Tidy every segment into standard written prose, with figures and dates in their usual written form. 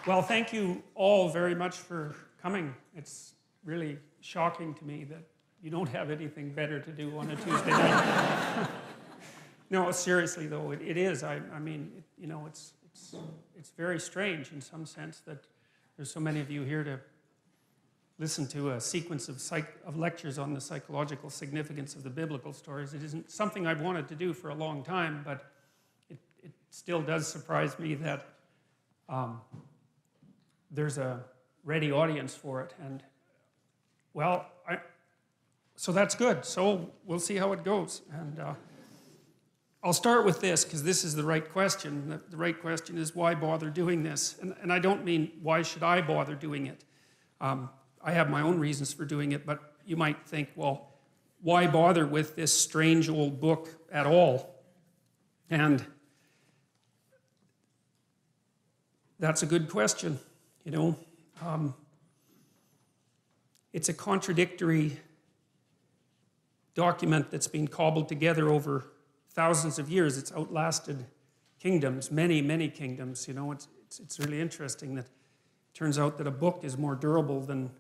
Well, thank you all very much for coming. It's really shocking to me that you don't have anything better to do on a Tuesday night. No, seriously though, it is. I mean, you know, it's very strange in some sense that there's so many of you here to listen to a sequence of lectures on the psychological significance of the biblical stories. It isn't something I've wanted to do for a long time, but it still does surprise me that there's a ready audience for it. And, well, so that's good. So we'll see how it goes. And I'll start with this, because this is the right question. The right question is, why bother doing this? And I don't mean, why should I bother doing it? I have my own reasons for doing it, but you might think, well, why bother with this strange old book at all? And that's a good question, you know. It's a contradictory document that's been cobbled together over thousands of years. It's outlasted kingdoms, many, many kingdoms. You know, it's really interesting that it turns out that a book is more durable than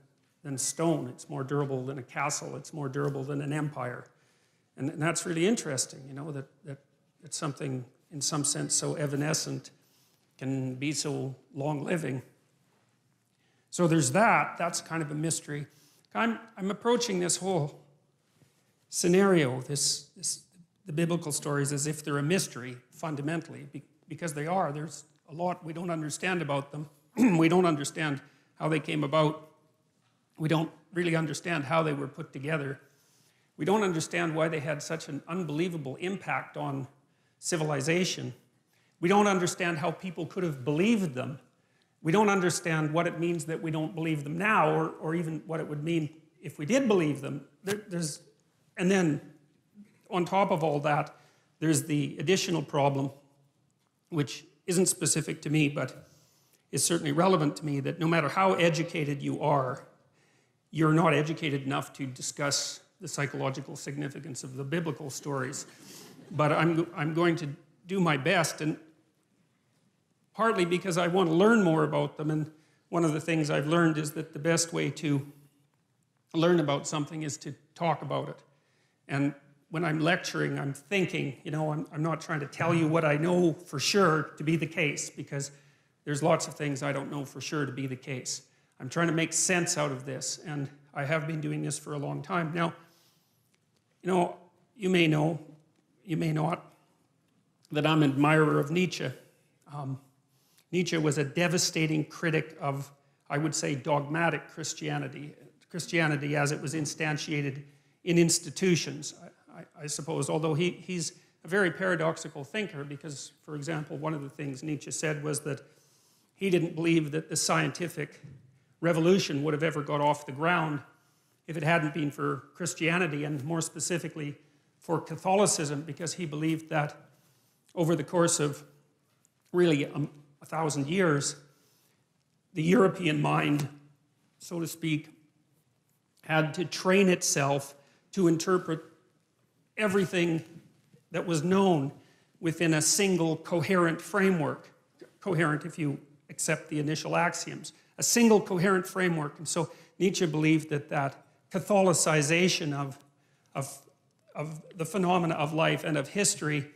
stone. It's more durable than a castle. It's more durable than an empire. And that's really interesting, you know, that something in some sense so evanescent can be so long-living. So there's that. That's kind of a mystery. I'm approaching this whole scenario, the biblical stories, as if they're a mystery, fundamentally, because they are. There's a lot we don't understand about them. We don't understand how they came about. We don't really understand how they were put together. We don't understand why they had such an unbelievable impact on civilization. We don't understand how people could have believed them. We don't understand what it means that we don't believe them now, or even what it would mean if we did believe them. And then, on top of all that, there's the additional problem, which isn't specific to me, but is certainly relevant to me, that no matter how educated you are, you're not educated enough to discuss the psychological significance of the biblical stories. But I'm going to do my best, and partly because I want to learn more about them. And one of the things I've learned is that the best way to learn about something is to talk about it. And when I'm lecturing, I'm thinking, you know, I'm not trying to tell you what I know for sure to be the case, because there's lots of things I don't know for sure to be the case. I'm trying to make sense out of this, and I have been doing this for a long time. Now, you know, you may not, that I'm an admirer of Nietzsche. Nietzsche was a devastating critic of, I would say, dogmatic Christianity. Christianity as it was instantiated in institutions, I suppose, although he's a very paradoxical thinker, because, for example, one of the things Nietzsche said was that he didn't believe that the scientific revolution would have ever got off the ground if it hadn't been for Christianity, and more specifically for Catholicism, because he believed that over the course of really 1,000 years, the European mind, so to speak, had to train itself to interpret everything that was known within a single coherent framework. Coherent if you accept the initial axioms. A single coherent framework. And so Nietzsche believed that Catholicization of the phenomena of life and of history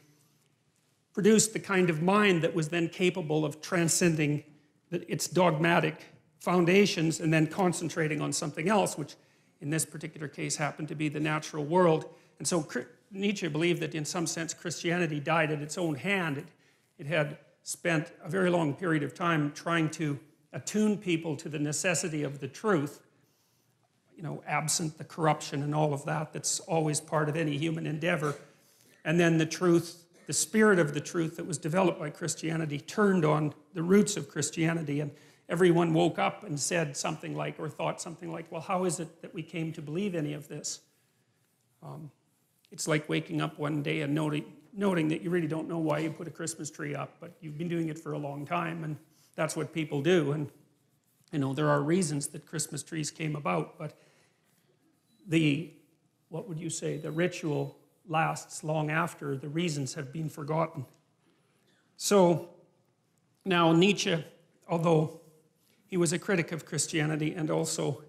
produced the kind of mind that was then capable of transcending its dogmatic foundations and then concentrating on something else, which in this particular case happened to be the natural world. And so Nietzsche believed that in some sense Christianity died at its own hand. It had spent a very long period of time trying to attune people to the necessity of the truth, you know, absent the corruption and all of that that's always part of any human endeavor. And then the truth, the spirit of the truth that was developed by Christianity turned on the roots of Christianity, and everyone woke up and said something like, or thought something like, well, how is it that we came to believe any of this? It's like waking up one day and noting that you really don't know why you put a Christmas tree up, but you've been doing it for a long time, and that's what people do. And you know, there are reasons that Christmas trees came about, but what would you say, the ritual lasts long after the reasons have been forgotten. So now Nietzsche, although he was a critic of Christianity and also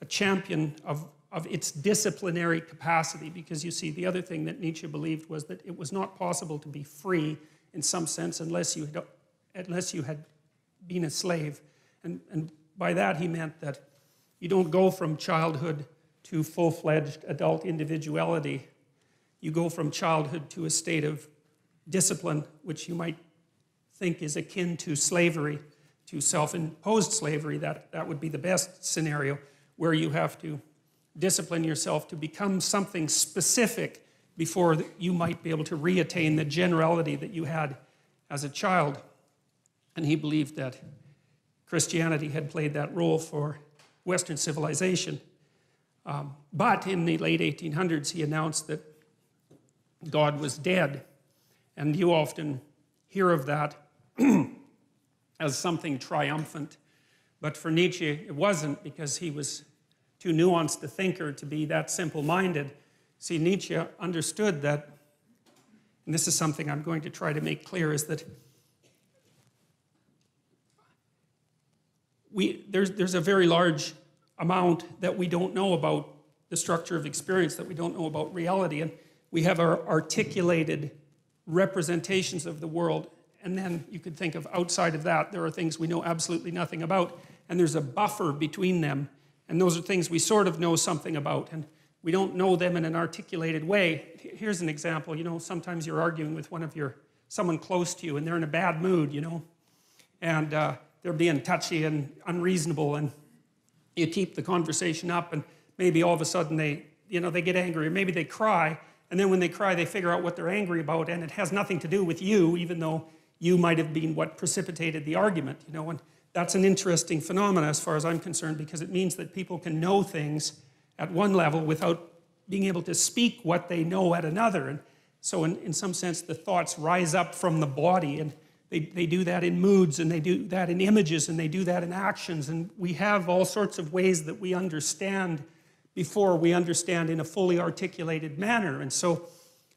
a champion of its disciplinary capacity, because you see, the other thing that Nietzsche believed was that it was not possible to be free in some sense unless you had been a slave. And by that he meant that you don't go from childhood to full-fledged adult individuality. You go from childhood to a state of discipline, which you might think is akin to slavery, to self-imposed slavery. That would be the best scenario, where you have to discipline yourself to become something specific before you might be able to reattain the generality that you had as a child. And he believed that Christianity had played that role for Western civilization. But in the late 1800s, he announced that God was dead. And you often hear of that as something triumphant. But for Nietzsche, it wasn't, because he was too nuanced a thinker to be that simple-minded. See, Nietzsche understood that, and this is something I'm going to try to make clear, is that there's a very large amount that we don't know about the structure of experience, that we don't know about reality, and we have our articulated representations of the world, and then you could think of outside of that, there are things we know absolutely nothing about, and there's a buffer between them. And those are things we sort of know something about, and we don't know them in an articulated way. Here's an example. You know, sometimes you're arguing with someone close to you, and they're in a bad mood, you know, and they're being touchy and unreasonable, and you keep the conversation up, and maybe all of a sudden they get angry, or maybe they cry, and then when they cry, they figure out what they're angry about, and it has nothing to do with you, even though you might have been what precipitated the argument, you know. And that's an interesting phenomenon as far as I'm concerned, because it means that people can know things at one level without being able to speak what they know at another. And so in some sense, the thoughts rise up from the body, and they do that in moods, and they do that in images, and they do that in actions. And we have all sorts of ways that we understand before we understand in a fully articulated manner. And so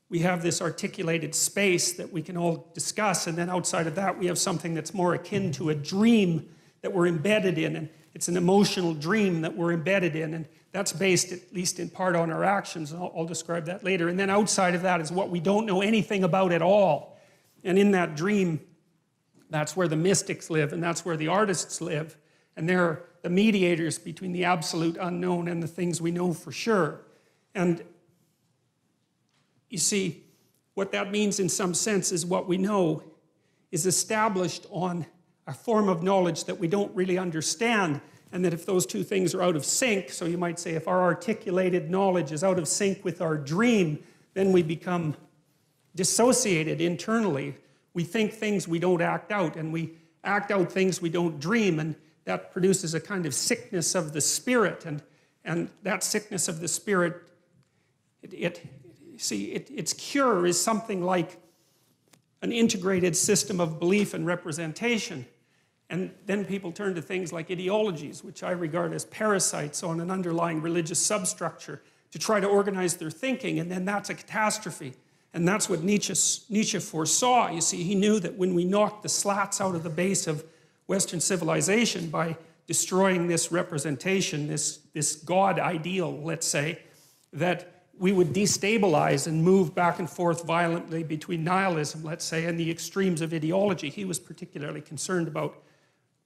we have this articulated space that we can all discuss, and then outside of that, we have something that's more akin to a dream that we're embedded in, and it's an emotional dream that we're embedded in, and that's based, at least in part, on our actions, and I'll describe that later. And then outside of that is what we don't know anything about at all. And in that dream, that's where the mystics live, and that's where the artists live, and they're the mediators between the absolute unknown and the things we know for sure. And you see, what that means in some sense is what we know is established on a form of knowledge that we don't really understand, and that if those two things are out of sync, so you might say if our articulated knowledge is out of sync with our dream, then we become dissociated internally. We think things we don't act out, and we act out things we don't dream, and that produces a kind of sickness of the spirit, and that sickness of the spirit, its cure is something like an integrated system of belief and representation. And then people turn to things like ideologies, which I regard as parasites on an underlying religious substructure, to try to organize their thinking, and then that's a catastrophe. And that's what Nietzsche foresaw. You see, he knew that when we knocked the slats out of the base of Western civilization by destroying this representation, this God ideal, let's say, that we would destabilize and move back and forth violently between nihilism, let's say, and the extremes of ideology. He was particularly concerned about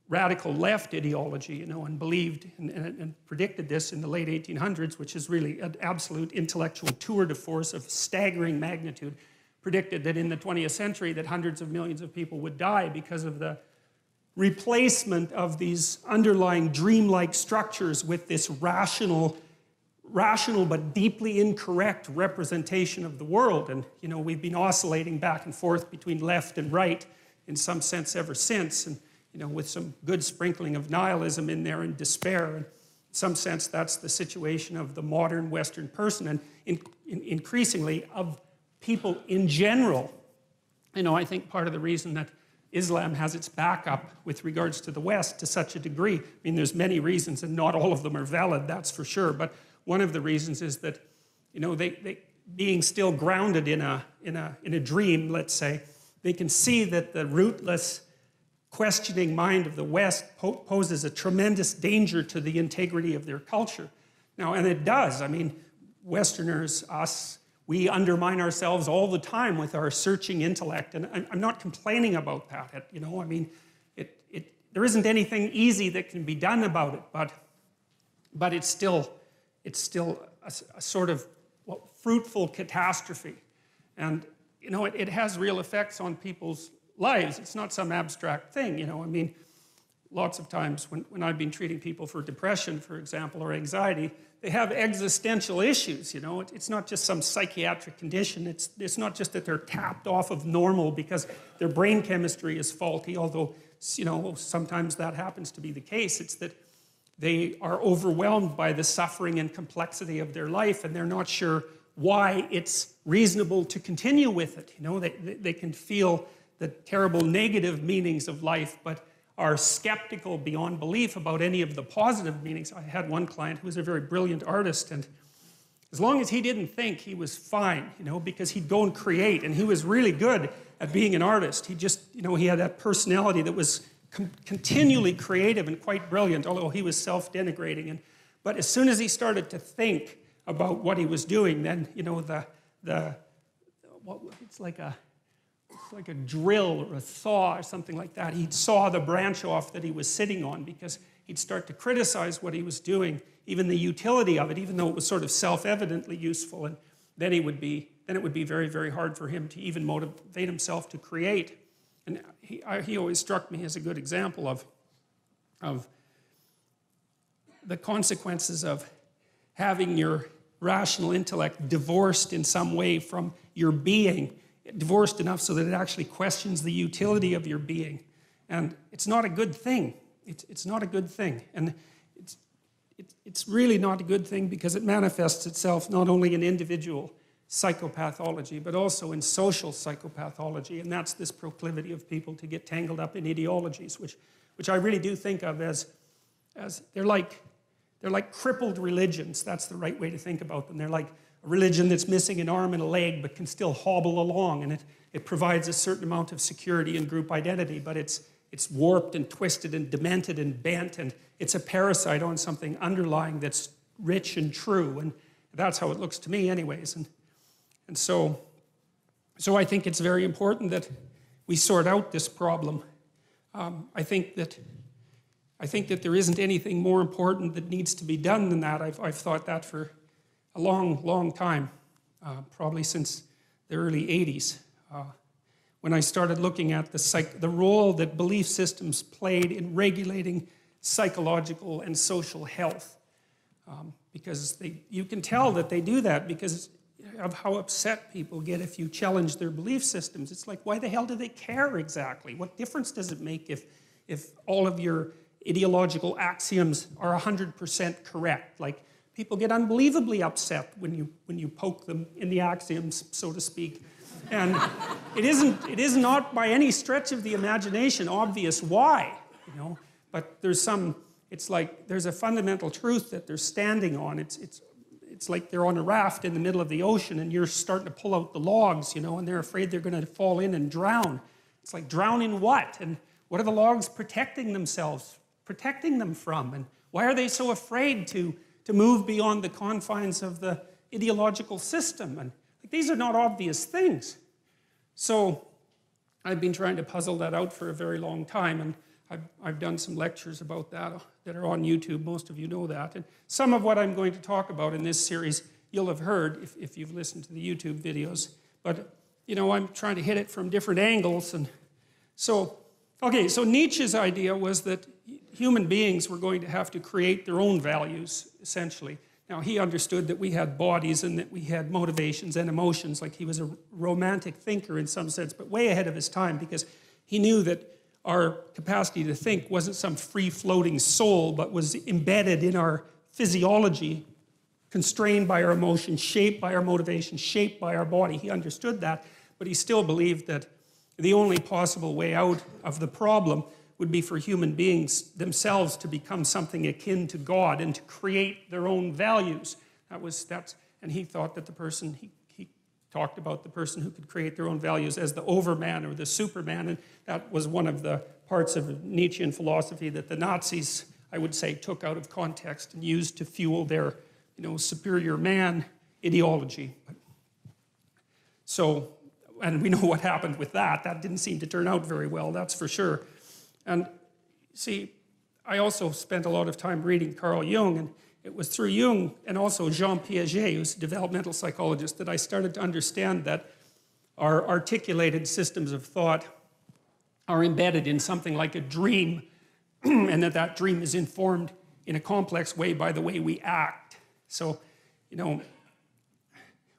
radical left ideology, you know, and believed and predicted this in the late 1800s, which is really an absolute intellectual tour de force of staggering magnitude, predicted that in the 20th century that hundreds of millions of people would die because of the replacement of these underlying dreamlike structures with this rational but deeply incorrect representation of the world. And, you know, we've been oscillating back and forth between left and right in some sense ever since, and, you know, with some good sprinkling of nihilism in there and despair. And in some sense, that's the situation of the modern Western person, and increasingly of people in general. You know, I think part of the reason that Islam has its backup with regards to the West to such a degree, I mean, there's many reasons, and not all of them are valid, that's for sure, but one of the reasons is that, you know, they being still grounded in a dream, let's say, they can see that the rootless questioning mind of the West poses a tremendous danger to the integrity of their culture. Now, and it does. I mean, Westerners, us, we undermine ourselves all the time with our searching intellect, and I'm not complaining about that. You know, I mean, there isn't anything easy that can be done about it, but it's still a sort of fruitful catastrophe, and you know, it has real effects on people's lives. It's not some abstract thing, you know. I mean, lots of times when I've been treating people for depression, for example, or anxiety, they have existential issues, you know. It's not just some psychiatric condition. It's not just that they're tapped off of normal because their brain chemistry is faulty, although, you know, sometimes that happens to be the case. It's that they are overwhelmed by the suffering and complexity of their life, and they're not sure why it's reasonable to continue with it. You know, they can feel the terrible negative meanings of life, but are skeptical beyond belief about any of the positive meanings. I had one client who was a very brilliant artist, and as long as he didn't think, he was fine, you know, because he'd go and create, and he was really good at being an artist. He just, you know, he had that personality that was continually creative and quite brilliant, although he was self-denigrating. But as soon as he started to think about what he was doing, then, you know, it's like a drill or a saw or something like that. He'd saw the branch off that he was sitting on because he'd start to criticize what he was doing, even the utility of it, even though it was sort of self-evidently useful. And then it would be very, very hard for him to even motivate himself to create. And he always struck me as a good example of the consequences of having your rational intellect divorced in some way from your being, divorced enough so that it actually questions the utility of your being. And it's not a good thing. It's not a good thing. And it's really not a good thing because it manifests itself not only in individual psychopathology, but also in social psychopathology. And that's this proclivity of people to get tangled up in ideologies, which I really do think of as they're like crippled religions. That's the right way to think about them. They're like a religion that's missing an arm and a leg but can still hobble along, and it provides a certain amount of security and group identity, but it's warped and twisted and demented and bent, and it's a parasite on something underlying that's rich and true, and that's how it looks to me anyways. And so I think it's very important that we sort out this problem. I think that there isn't anything more important that needs to be done than that. I've thought that for a long, long time, probably since the early 80s, when I started looking at the role that belief systems played in regulating psychological and social health. Because you can tell that they do that because of how upset people get if you challenge their belief systems. It's like, why the hell do they care exactly? What difference does it make if all of your ideological axioms are 100% correct? Like, people get unbelievably upset when you poke them in the axioms, so to speak. And it is not by any stretch of the imagination obvious why, you know. But it's like there's a fundamental truth that they're standing on. It's like they're on a raft in the middle of the ocean and you're starting to pull out the logs, you know, and they're afraid they're going to fall in and drown. It's like, drown in what? And what are the logs protecting them from? And why are they so afraid to move beyond the confines of the ideological system? And these are not obvious things. So I've been trying to puzzle that out for a very long time, and I've done some lectures about that are on YouTube. Most of you know that. And some of what I'm going to talk about in this series, you'll have heard if you've listened to the YouTube videos. But, you know, I'm trying to hit it from different angles. And so Nietzsche's idea was that human beings were going to have to create their own values, essentially. Now, he understood that we had bodies and that we had motivations and emotions, like he was a romantic thinker in some sense, but way ahead of his time, because he knew that our capacity to think wasn't some free-floating soul, but was embedded in our physiology, constrained by our emotions, shaped by our motivations, shaped by our body. He understood that, but he still believed that the only possible way out of the problem would be for human beings themselves to become something akin to God and to create their own values. And he thought that he talked about the person who could create their own values as the overman or the superman, and that was one of the parts of Nietzschean philosophy that the Nazis, I would say, took out of context and used to fuel their, superior man ideology. So, and we know what happened with that. That didn't seem to turn out very well, that's for sure. And see, I also spent a lot of time reading Carl Jung, and it was through Jung and also Jean Piaget, who's a developmental psychologist, that I started to understand that our articulated systems of thought are embedded in something like a dream, and that dream is informed in a complex way by the way we act. So,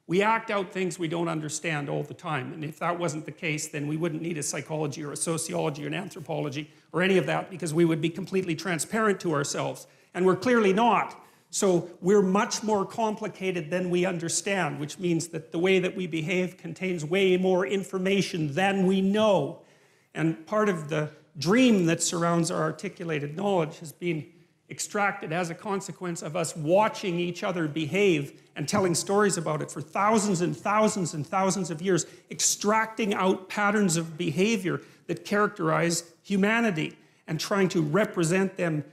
we act out things we don't understand all the time. And if that wasn't the case, then we wouldn't need a psychology or a sociology or an anthropology or any of that, because we would be completely transparent to ourselves. And we're clearly not. So we're much more complicated than we understand, which means that the way that we behave contains way more information than we know. And part of the dream that surrounds our articulated knowledge has been extracted as a consequence of us watching each other behave and telling stories about it for thousands and thousands and thousands of years, extracting out patterns of behavior that characterize humanity and trying to represent them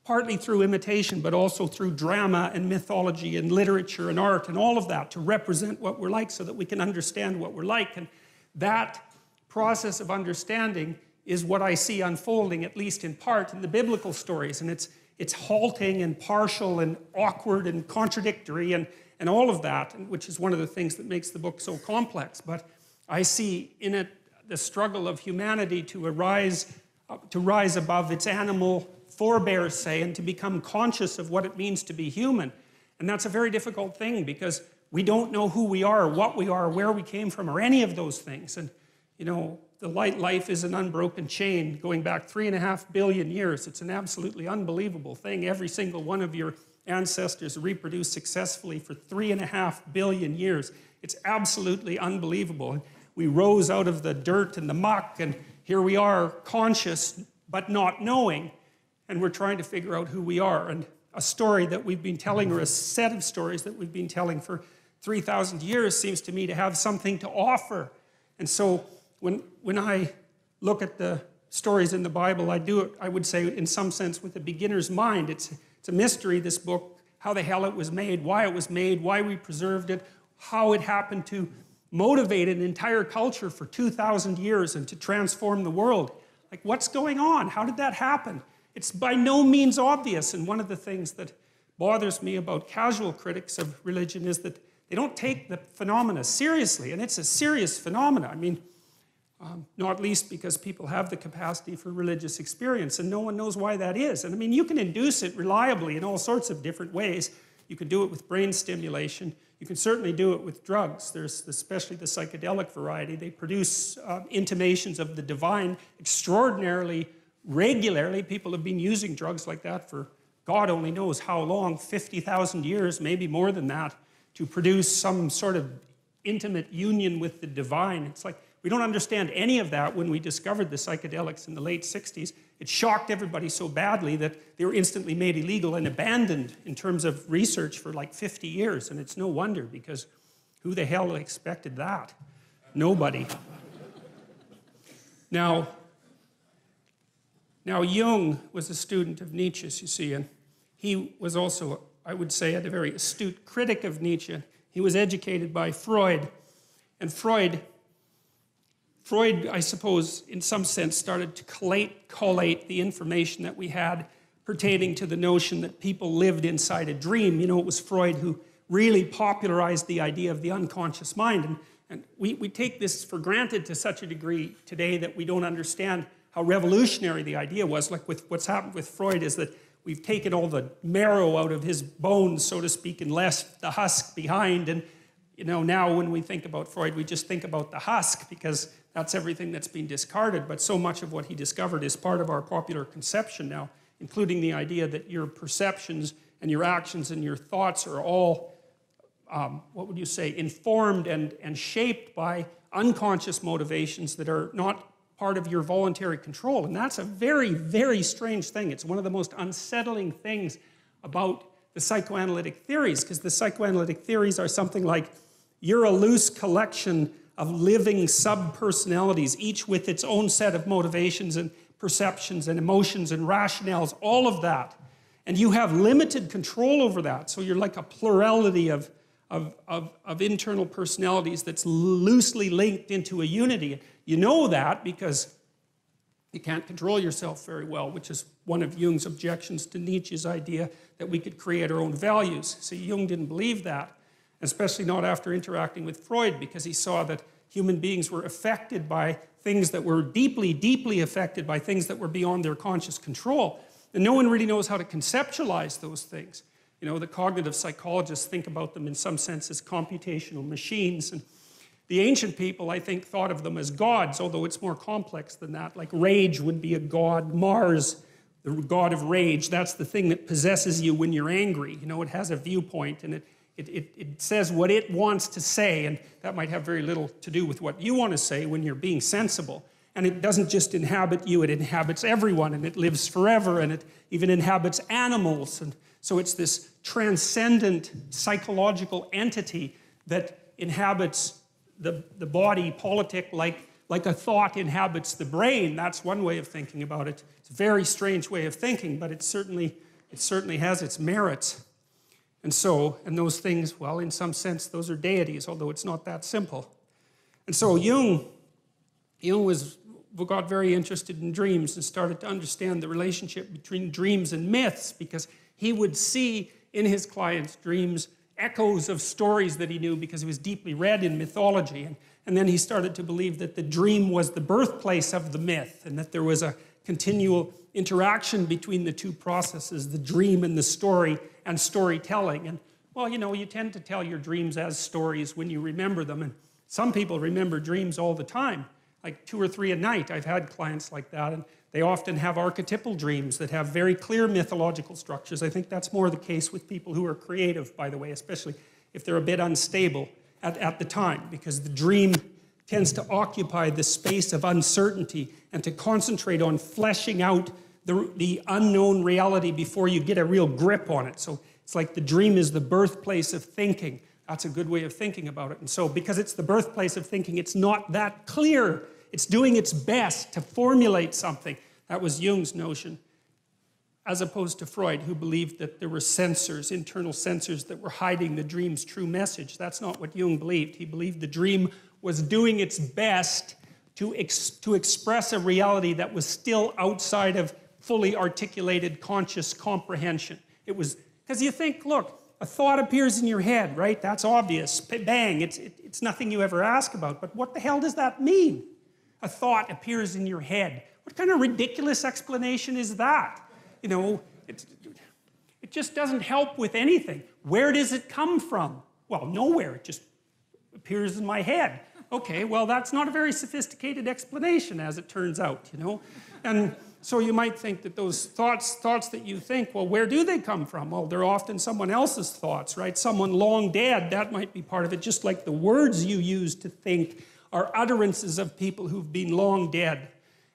partly through imitation, but also through drama and mythology and literature and art and all of that, to represent what we're like so that we can understand what we're like. And that process of understanding is what I see unfolding, at least in part, in the biblical stories. And it's halting and partial and awkward and contradictory and all of that, which is one of the things that makes the book so complex. But I see in it the struggle of humanity to rise above its animal forebears, say, and to become conscious of what it means to be human. And that's a very difficult thing, because we don't know who we are, what we are, where we came from, or any of those things. And, the life is an unbroken chain going back 3.5 billion years. It's an absolutely unbelievable thing. Every single one of your ancestors reproduced successfully for 3.5 billion years. It's absolutely unbelievable. We rose out of the dirt and the muck, and here we are, conscious but not knowing. And we're trying to figure out who we are. And a story that we've been telling, or a set of stories that we've been telling for 3,000 years, seems to me to have something to offer. And so when I look at the stories in the Bible, I do it, I would say, in some sense, with a beginner's mind. It's a mystery, this book, how the hell it was made, why we preserved it, how it happened to motivate an entire culture for 2,000 years and to transform the world. Like, what's going on? How did that happen? It's by no means obvious. And one of the things that bothers me about casual critics of religion is that they don't take the phenomena seriously. And it's a serious phenomena. I mean, not least because people have the capacity for religious experience, and no one knows why that is. And I mean, you can induce it reliably in all sorts of different ways. You can do it with brain stimulation. You can certainly do it with drugs. There's especially the psychedelic variety. They produce intimations of the divine extraordinarily regularly. People have been using drugs like that for God only knows how long, 50,000 years, maybe more than that, to produce some sort of intimate union with the divine. It's like, we don't understand any of that. When we discovered the psychedelics in the late 60s, it shocked everybody so badly that they were instantly made illegal and abandoned in terms of research for like 50 years. And it's no wonder, because who the hell expected that? Nobody. Now Jung was a student of Nietzsche's, you see, and he was also, I would say, a very astute critic of Nietzsche. He was educated by Freud. And Freud, I suppose, in some sense, started to collate the information that we had pertaining to the notion that people lived inside a dream. It was Freud who really popularized the idea of the unconscious mind. And we take this for granted to such a degree today that we don't understand how revolutionary the idea was. Like, with what's happened with Freud is that we've taken all the marrow out of his bones, so to speak, and left the husk behind. And now when we think about Freud, we just think about the husk, because that's everything that's been discarded. But so much of what he discovered is part of our popular conception now, including the idea that your perceptions and your actions and your thoughts are all, what would you say, informed and shaped by unconscious motivations that are not part of your voluntary control. And that's a very, very strange thing. It's one of the most unsettling things about the psychoanalytic theories, because the psychoanalytic theories are something like, you're a loose collection of living sub-personalities, each with its own set of motivations, perceptions and emotions and rationales, all of that. And you have limited control over that. So you're like a plurality of internal personalities that's loosely linked into a unity. You know that because you can't control yourself very well, which is one of Jung's objections to Nietzsche's idea that we could create our own values. So Jung didn't believe that, especially not after interacting with Freud, because he saw that human beings were affected by things that were deeply, deeply affected by things that were beyond their conscious control. And no one really knows how to conceptualize those things. You know, the cognitive psychologists think about them in some sense as computational machines. And the ancient people, I think, thought of them as gods, although it's more complex than that. Like rage would be a god. Mars, the god of rage, that's the thing that possesses you when you're angry. You know, it has a viewpoint and it says what it wants to say, and that might have very little to do with what you want to say when you're being sensible. And it doesn't just inhabit you, it inhabits everyone, and it lives forever, and it even inhabits animals. And so it's this transcendent psychological entity that inhabits the body politic like a thought inhabits the brain. That's one way of thinking about it. It's a very strange way of thinking, but it certainly has its merits. And those things, well, in some sense, those are deities, although it's not that simple. And so Jung got very interested in dreams and started to understand the relationship between dreams and myths, because he would see in his clients' dreams echoes of stories that he knew because he was deeply read in mythology. And then he started to believe that the dream was the birthplace of the myth, and that there was a continual interaction between the two processes, the dream and the story, and storytelling. And, well, you know, you tend to tell your dreams as stories when you remember them. And some people remember dreams all the time, like 2 or 3 a night. I've had clients like that, and they often have archetypal dreams that have very clear mythological structures. I think that's more the case with people who are creative, by the way, especially if they're a bit unstable at the time, because the dream tends to occupy the space of uncertainty and to concentrate on fleshing out the unknown reality before you get a real grip on it. So it's like the dream is the birthplace of thinking. That's a good way of thinking about it. And so because it's the birthplace of thinking, it's not that clear. It's doing its best to formulate something. That was Jung's notion, as opposed to Freud, who believed that there were censors, internal censors, that were hiding the dream's true message. That's not what Jung believed. He believed the dream was doing its best to express a reality that was still outside of fully articulated conscious comprehension. It was, because you think, look, a thought appears in your head, right? That's obvious. Bang, it's nothing you ever ask about. But what the hell does that mean? A thought appears in your head. What kind of ridiculous explanation is that? You know, it just doesn't help with anything. Where does it come from? Well, nowhere. It just appears in my head. Okay, well, that's not a very sophisticated explanation, as it turns out, you know? And so you might think that those thoughts that you think, well, where do they come from? Well, they're often someone else's thoughts, right? Someone long dead, that might be part of it, just like the words you use to think are utterances of people who've been long dead.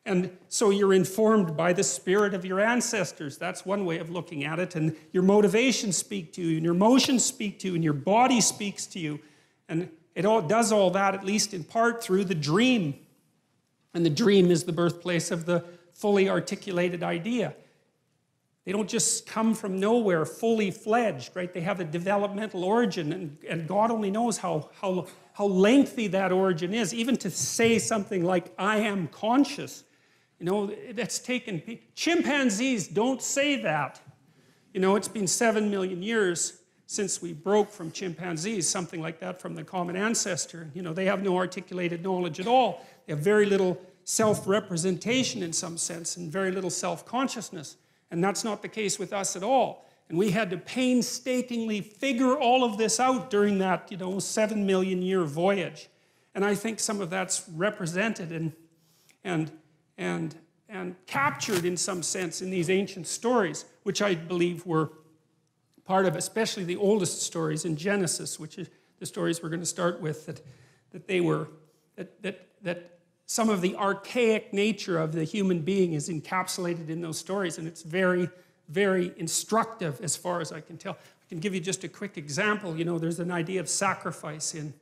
And so you're informed by the spirit of your ancestors. That's one way of looking at it. And your motivations speak to you, and your emotions speak to you, and your body speaks to you. And it all does all that, at least in part, through the dream. And the dream is the birthplace of the fully articulated idea. They don't just come from nowhere, fully fledged, right? They have a developmental origin, and God only knows how lengthy that origin is. Even to say something like, I am conscious, you know, that's taken... Chimpanzees don't say that. You know, it's been 7 million years since we broke from chimpanzees, something like that from the common ancestor. You know, they have no articulated knowledge at all. They have very little self-representation in some sense, and very little self-consciousness. And that's not the case with us at all. And we had to painstakingly figure all of this out during that, you know, 7 million year voyage. And I think some of that's represented and captured in some sense in these ancient stories, which I believe were part of, especially the oldest stories in Genesis, which is the stories we're going to start with, that some of the archaic nature of the human being is encapsulated in those stories, and it's very, very instructive as far as I can tell. I can give you just a quick example. You know, there's an idea of sacrifice in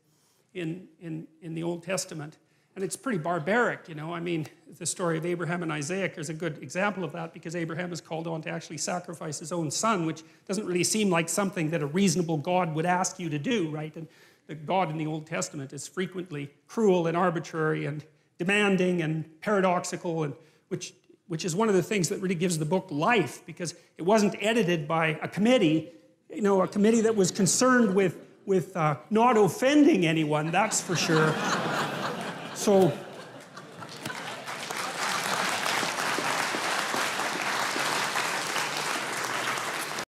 the Old Testament, And it's pretty barbaric, you know. I mean, the story of Abraham and Isaac is a good example of that, because Abraham is called on to actually sacrifice his own son, which doesn't really seem like something that a reasonable God would ask you to do, right? And the God in the Old Testament is frequently cruel and arbitrary and demanding and paradoxical, and which is one of the things that really gives the book life, because it wasn't edited by a committee, you know, a committee that was concerned with not offending anyone, that's for sure. So